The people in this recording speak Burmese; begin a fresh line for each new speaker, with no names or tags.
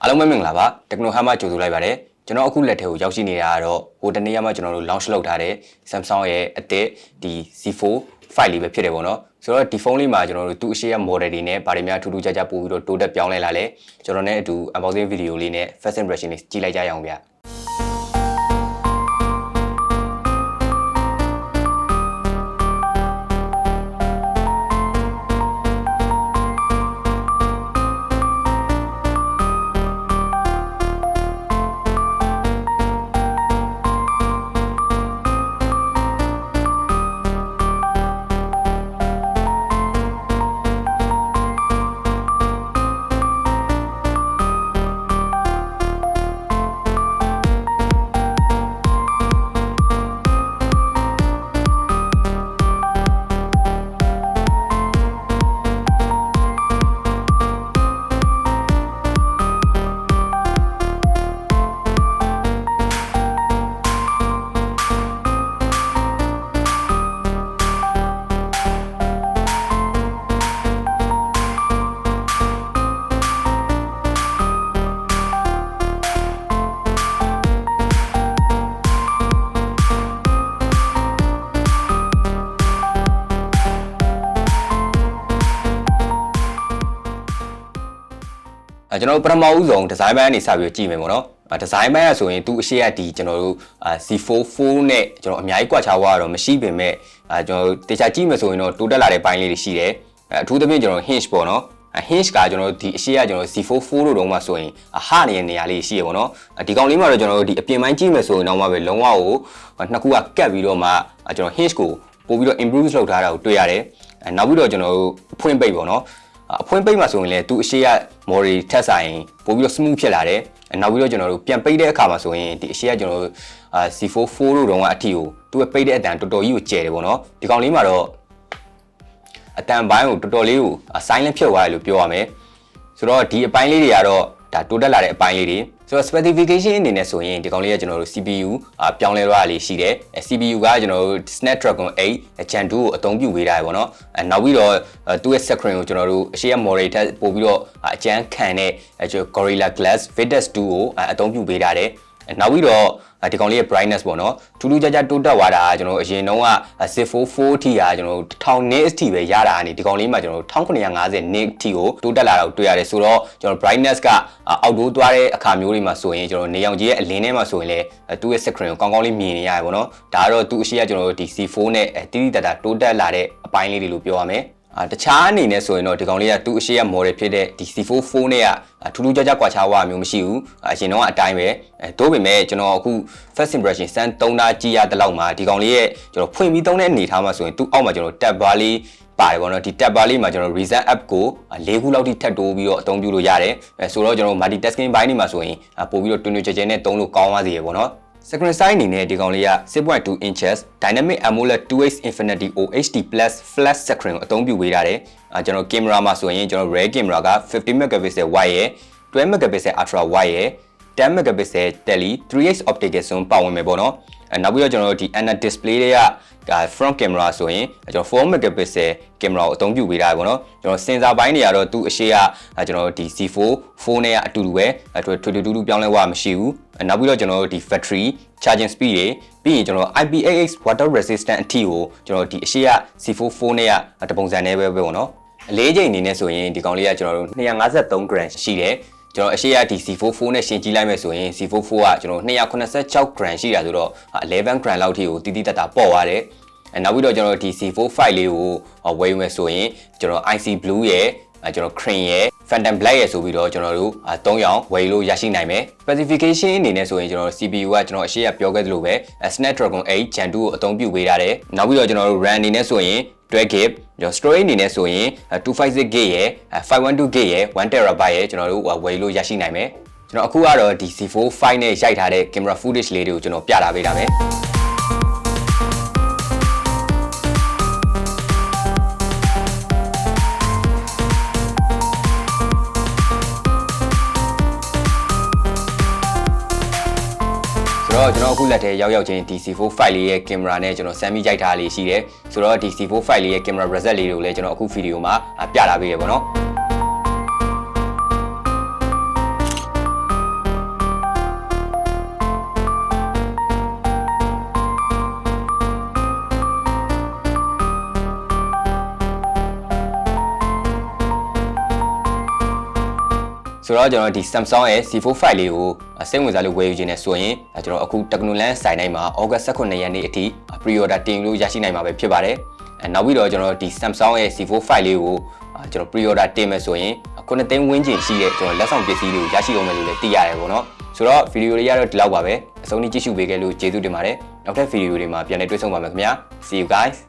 အားလုံးပဲမင်္ဂလာပါ Techno Hammer ကြိုဆိုလိုက်ပါတယ်ကျွန်တော်အခုလက်ထဲကိုရောက်ရှိနေတာကတော့ဟိုတနေ့ကမှကျွန်တော်တို့ launch လုပ်ထားတဲ့ Samsung ရဲ့အသစ်ဒီ Z4 file လေးပဲဖြစ်တယ်ပေါ့နော်ဆိုတော့ဒီဖုန်းလေးမှာကျွန်တော်တို့သူ့အရှိရ model တွေနဲ့ဗားတွေများထူးထူးခြားခြားပို့ပြီးတော့တိုးတက်ပြောင်းလဲလာလဲကျွန်တော်နဲ့အတူ unboxing video လေးနဲ့ first impression လေးကြည့်လိုက်ကြရအောင်ဗျကျွန်တော်ပထမဦးဆုံးဒီဇိုင်းပိုင်းကနေစပြီးကြည့်မယ်ပေါ့နော်ဒီဇိုင်းပိုင်းကဆိုရင်သူ့အရှိရဒီကျွန်တော်တို့C44 နဲ့ကျွန်တော်အများကြီးကွာခြားသွားတော့မရှိပင်မဲ့ကျွန်တော်တေချာကြည့်မယ်ဆိုရင်တော့တိုးတက်လာတဲ့ပိုင်းလေးတွေရှိတယ်အထူးသဖြင့်ကျွန်တော် hinge ပေါ့နော်hinge ကကျွန်တော်ဒီအရှိရကျွန်တော် C44 လို့တော့မှဆိုရင်ဟနေတဲ့နေရာလေးရှိရပေါ့နော်ဒီကောင်လေးမှာတော့ကျွန်တော်တို့ဒီအပြင်ပိုင်းကြည့်မယ်ဆိုရင်တော့မှပဲလုံးဝကိုနှစ်ခုကကတ်ပြီးတော့မှကျွန်တော် hinge ကိုပို့ပြီးတော့ improve လုပ်ထားတာကိုတွေ့ရတယ်နောက်ပြီးတော့ကျွန်တော်တို့ဖွင့်ပိတ်ပေါ့နော်အဖွင့်ပိတ်မှာဆိုရင်လည်းသူအရှိရ model ထက်ဆိုင်ပို့ပြီးတော့ smooth ဖြစ်လာတယ်နောက်ပြီးတော့ကျွန်တော်တို့ပြန်ပိတ်တဲ့အခါမှာဆိုရင်ဒီအရှိရကျွန်တော်တို့C44 လို့တော့ကအထီကိုသူ့ပိတ်တဲ့အတန်တော်တော်ကြီးကိုကျယ်တယ်ပေါ့နော်ဒီကောင်လေးမှာတော့အတန်ပိုင်းကိုတော်တော်လေးကို silent ဖြစ်သွားတယ်လို့ပြောရမယ်ဆိုတော့ဒီအပိုင်းလေးတွေကတော့ဒါတိုးတက်လာတဲ့အပိုင်းလေးတွေဆိုတော့ specification အနေနဲ့ဆိုရင်ဒီကောင်လေးကကျွန်တော်တို့ CPU ပြောင်းလဲသွားတာလေးရှိတယ် CPU ကကျွန်တော်တို့ Snapdragon 8 Gen 2ကိုအသုံးပြုပေးထားရပေါ့နော်နောက်ပြီးတော့သူ့ရဲ့ screen ကိုကျွန်တော်တို့အရှိရ model ထက်ပို့ပြီးတော့အကျန်းခံတဲ့Gorilla Glass Victus 2ကိုအသုံးပြုပေးထားတယ်နောက်ပြီးတော့ဒီကောင်လေးရဲ့ brightness ပေါ့နော်ထူးထူးခြားခြားတိုးတက်သွားတာကျွန်တော်အရင်တုန်းက Z44 ထိကကျွန်တော်1000 nits ထိပဲရတာအနေဒီကောင်လေးမှာကျွန်တော်1950 nits ထိကိုတိုးတက်လာတာကိုတွေ့ရတယ်ဆိုတော့ကျွန်တော် brightness ကအောက်တိုးသွားတဲ့အခါမျိုးတွေမှာဆိုရင်ကျွန်တော်နေအောင်ကြီးရဲ့အလင်းထဲမှာဆိုရင်လည်းသူ့ရဲ့ screen ကိုကောင်းကောင်းလေးမြင်နေရတယ်ပေါ့နော်ဒါကတော့သူ့အရှိရကျွန်တော်တို့ဒီ C4 နဲ့တိတိတတ်တာတိုးတက်လာတဲ့အပိုင်းလေးတွေလို့ပြောရမယ်တခြားအနေနဲ့ဆိုရင်တော့ဒီကောင်လေးကသူ့အရှိရ model ဖြစ်တဲ့ဒီ C44 နဲ့ကထူးထူးခြားခြားကွာခြားသွားမျိုးမရှိဘူးအရင်တော့အတိုင်းပဲတိုးပေမဲ့ကျွန်တော်အခု first impression စမ်း3တာကြည့်ရတဲ့လောက်မှာဒီကောင်လေးရဲ့ကျွန်တော်ဖွင့်ပြီးသုံးတဲ့အနေထားမှာဆိုရင်သူ့အောက်မှာကျွန်တော် tab bar လေးပါတယ်ပေါ့နော်ဒီ tab bar လေးမှာကျွန်တော် recent app ကို၄ခုလောက်ထိထပ်တိုးပြီးတော့အသုံးပြုလို့ရတယ်ဆိုတော့ကျွန်တော် multitasking ဘိုင်းနေမှာဆိုရင်ပို့ပြီးတော့တွင်တွင်ကျဲကျဲနဲ့သုံးလို့ကောင်းပါစေရပေါ့နော် screen size အနေနဲ့ဒီကောင်လေးက 6.2 inches dynamic AMOLED 2x infinity OHD plus flash screen ကိုအသုံးပြုပေးထားတယ်ကျွန်တော် camera မှာဆိုရင်ကျွန်တော် rear camera က50 megapixel wide ရယ်12 megapixel ultra wide ရယ်10 megapixel tele 3x optical zoom ပါဝင်မယ်ပေါ့နော်နောက်ပြီးတော့ကျွန်တော်တို့ဒီ ana display တွေက front camera ဆိုရင်ကျွန်တော်4 megapixel camera ကိုအသုံးပြုပေးထားတယ်ပေါ့နော်ကျွန်တော် sensor ဘိုင်းတွေကတော့သူ့အရှိကကျွန်တော်တို့ဒီ C4 ဖုန်းနဲ့အတူတူပဲတူတူပြောင်းလဲသွားမရှိဘူးနောက်ပြီးတော့ကျွန်တော်တို့ဒီ battery charging speed တွေပြီးရင်ကျွန်တော် IPX water resistant အထိကိုကျွန်တော်ဒီအရှိက C4 ဖုန်းနဲ့တပုံစံနဲ့ပဲပေါ့နော်အလေးချိန်အနေနဲ့ဆိုရင်ဒီကောင်လေးကကျွန်တော်တို့253 gram ရှိတယ်ကျွန်တော်အရှိရဒီ C44 နဲ့ရှင်းကြည့်လိုက်မယ်ဆိုရင် C44 ကကျွန်တော်286 gram ရှိတာဆိုတော့11 gram လောက်ထိကိုတိတိတတ်တာပေါ့သွားတယ်နောက်ပြီးတော့ကျွန်တော်ဒီ C4 file လေးကိုဝယ်မယ်ဆိုရင်ကျွန်တော် IC blue ရဲ့ကျွန်တော် crane ရဲ့ phantom black ရဲ့ဆိုပြီးတော့ကျွန်တော်တို့3ရောင်ဝယ်လို့ရရှိနိုင်မယ် specification အနေနဲ့ဆိုရင်ကျွန်တော် CPU ကကျွန်တော်အရှိရပြောခဲ့သလိုပဲ Snapdragon 8 Gen 2ကိုအသုံးပြုပေးထားတယ်နောက်ပြီးတော့ကျွန်တော်တို့ RAM အနေနဲ့ဆိုရင်12GB ကျွန်တော် storage အနေနဲ့ဆိုရင် 256GB ရယ် 512GB ရယ် 1TB ရယ်ကျွန်တော်တို့ဝယ်လို့ရရှိနိုင်မယ်ကျွန်တော်အခုကတော့ဒီ C4 file နဲ့ရိုက်ထားတဲ့ camera footage လေးတွေကိုကျွန်တော်ပြတာပေးတာမယ်ကျွန်တော်အခုလက်ထဲရောက်ချင်း DC4 file လေးရဲ့ camera နဲ့ကျွန်တော်စမ်းပြီးရိုက်ထားလေးရှိတယ်ဆိုတော့ DC4 file လေးရဲ့ camera result လေးတွေကိုလည်းကျွန်တော်အခုဗီဒီယိုမှာပြတာပေးရပါတော့ ဆိုတော့ကျွန်တော်ဒီ Samsung ရဲ့ C4 Fight လေးကိုစိတ်ဝင်စားလို့ဝယ်ယူခြင်းနဲ့ဆိုရင်ကျွန်တော်အခု Technoland ဆိုင်တိုင်းမှာ August 18 ရက်နေ့အထိ pre-order တင်လို့ရရှိနိုင်မှာပဲဖြစ်ပါတယ်နောက်ပြီးတော့ကျွန်တော်ဒီ Samsung ရဲ့ C4 Fight လေးကိုကျွန်တော် pre-order တင်မယ်ဆိုရင်9သိန်းဝန်းကျင်ရှိတဲ့ကျွန်တော်လက်ဆောင်ပစ္စည်းတွေကိုရရှိအောင်မယ်လို့လည်းသိရတယ်ပေါ့နော်ဆိုတော့ဗီဒီယိုလေးရတော့ဒီလောက်ပါပဲအဆုံးထိကြည့်ရှုပေးခဲ့လို့ကျေးဇူးတင်ပါတယ်နောက်ထပ်ဗီဒီယိုတွေမှာပြန်လည်တွေ့ဆုံပါမယ်ခင်ဗျာ See you guys